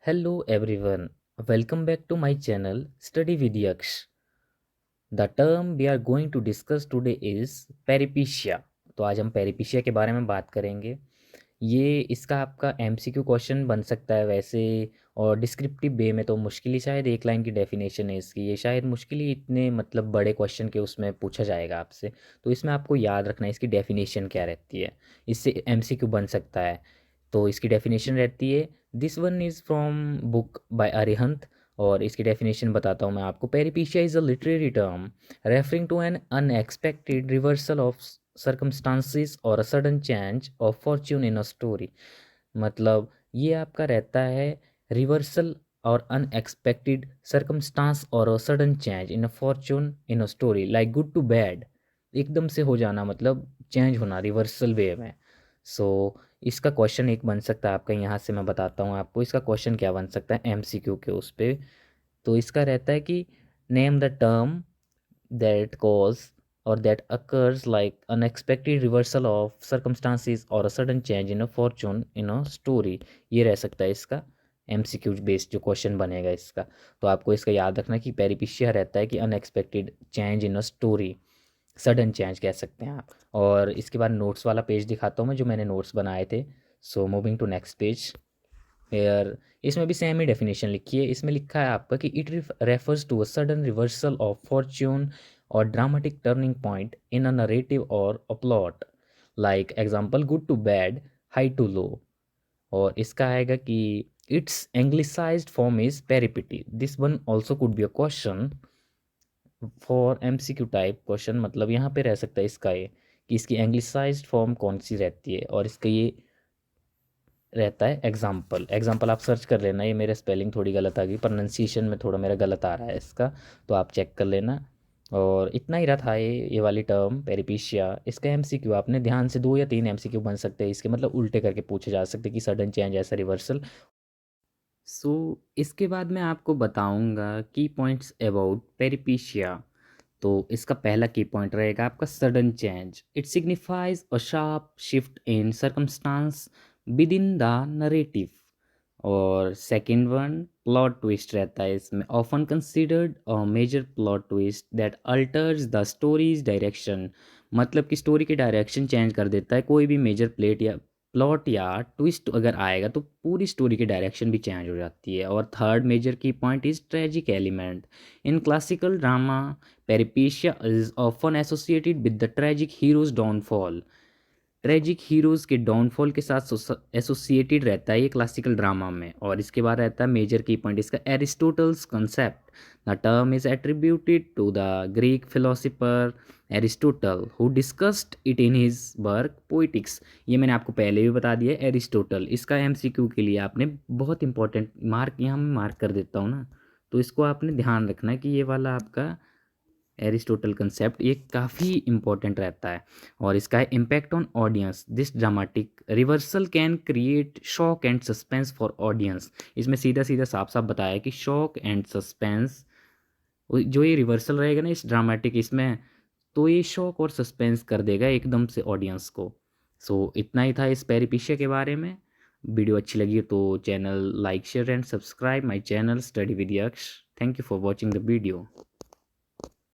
Hello everyone, welcome back to my channel Study with Yaksh. The term we are going to discuss today is पेरिपीशिया। तो आज हम पेरिपीशिया के बारे में बात करेंगे। ये इसका आपका एमसीक्यू क्वेश्चन बन सकता है वैसे, और डिस्क्रिप्टिव वे में तो मुश्किल ही, शायद एक लाइन की डेफिनेशन है इसकी, ये शायद मुश्किल ही इतने मतलब बड़े क्वेश्चन के उसमें पूछा जाएगा आपसे। तो इसमें आपको याद रखना है इसकी डेफिनेशन क्या रहती है, इससे एमसीक्यू बन सकता है। तो इसकी डेफिनेशन रहती है, this one is from book by Arihant. और इसकी डेफिनेशन बताता हूँ मैं आपको। Peripeteia is a literary term referring to an unexpected reversal of circumstances और a sudden change of fortune in a story। मतलब ये आपका रहता है रिवर्सल और अनएक्सपेक्टेड सर्कमस्टांस और a sudden change in a fortune in a story, like good to bad, एकदम से हो जाना, मतलब चेंज होना रिवर्सल वे में। सो इसका क्वेश्चन एक बन सकता है आपका, यहाँ से मैं बताता हूँ आपको इसका क्वेश्चन क्या बन सकता है एमसीक्यू के उस पे। तो इसका रहता है कि name the term that cause or that occurs like unexpected reversal of circumstances or a sudden change in a fortune in a story। ये रह सकता है इसका एमसीक्यू बेस्ड जो क्वेश्चन बनेगा इसका। तो आपको इसका याद रखना कि पेरिपिशिया रहता है कि unexpected change in a story, sudden change कह सकते हैं आप। और इसके बाद नोट्स वाला पेज दिखाता हूँ मैं, जो मैंने नोट्स बनाए थे। So moving to next page. यार इसमें भी सेम ही डेफिनेशन लिखी है। इसमें लिखा है आपका कि it refers to a sudden reversal of fortune और dramatic turning point in a narrative और a plot, like example good to bad, high to low. और इसका आएगा कि it's anglicised form is peripety. This one also could be a question for MCQ type question. मतलब यहाँ पे रह सकता है इसका ये कि इसकी एंग्लिसाइज्ड फॉर्म कौन सी रहती है, और इसका ये रहता है एग्जाम्पल। एग्जाम्पल आप सर्च कर लेना, ये मेरे स्पेलिंग थोड़ी गलत आ गई, प्रोनाउंसिएशन में थोड़ा मेरा गलत आ रहा है इसका, तो आप चेक कर लेना। और इतना ही रहा था ये वाली टर्म पेरिपीशिया। इसका एमसीक्यू आपने ध्यान से 2 या 3 एमसीक्यू बन सकते हैं इसके, मतलब उल्टे करके पूछे जा सकते हैं कि सडन चेंज ऐसा रिवर्सल। सो इसके बाद मैं आपको बताऊंगा की पॉइंट्स अबाउट पेरिपीशिया। तो इसका पहला की पॉइंट रहेगा आपका sudden change. It signifies a sharp shift in circumstance within the narrative. और सेकंड वन प्लॉट ट्विस्ट रहता है इसमें, often considered a major plot twist that alters the story's direction. मतलब कि स्टोरी के डायरेक्शन चेंज कर देता है, कोई भी मेजर प्लॉट या ट्विस्ट अगर आएगा तो पूरी स्टोरी की डायरेक्शन भी चेंज हो जाती है। और थर्ड मेजर की point is tragic element. In classical drama peripeteia is often associated with the tragic hero's downfall. Tragic heroes के डाउनफॉल के साथ एसोसिएटेड रहता है ये क्लासिकल ड्रामा में। और इसके बाद रहता है मेजर की पॉइंट इसका Aristotle's concept. The term is attributed to the Greek philosopher Aristotle who discussed it in his work Poetics. ये मैंने आपको पहले भी बता दिया है एरिस्टोटल। इसका एमसीक्यू के लिए आपने बहुत इंपॉर्टेंट मार्क यहाँ मैं मार्क कर देता हूँ ना, तो इसको आपने ध्यान रखना है कि ये वाला आपका एरिस्टोटल कंसेप्ट ये काफ़ी इंपॉर्टेंट रहता है। और इसका है impact on audience. This dramatic reversal can create shock and suspense for audience. इसमें सीधा सीधा साफ साफ बताया कि शॉक एंड सस्पेंस, जो ये रिवर्सल रहेगा ना इस ड्रामेटिक इसमें, तो ये शॉक और सस्पेंस कर देगा एकदम से ऑडियंस को। सो इतना ही था इस पेरिपीशिया के बारे में। वीडियो अच्छी लगी तो channel like share and subscribe my channel study with Yaksh. Thank you for watching the video.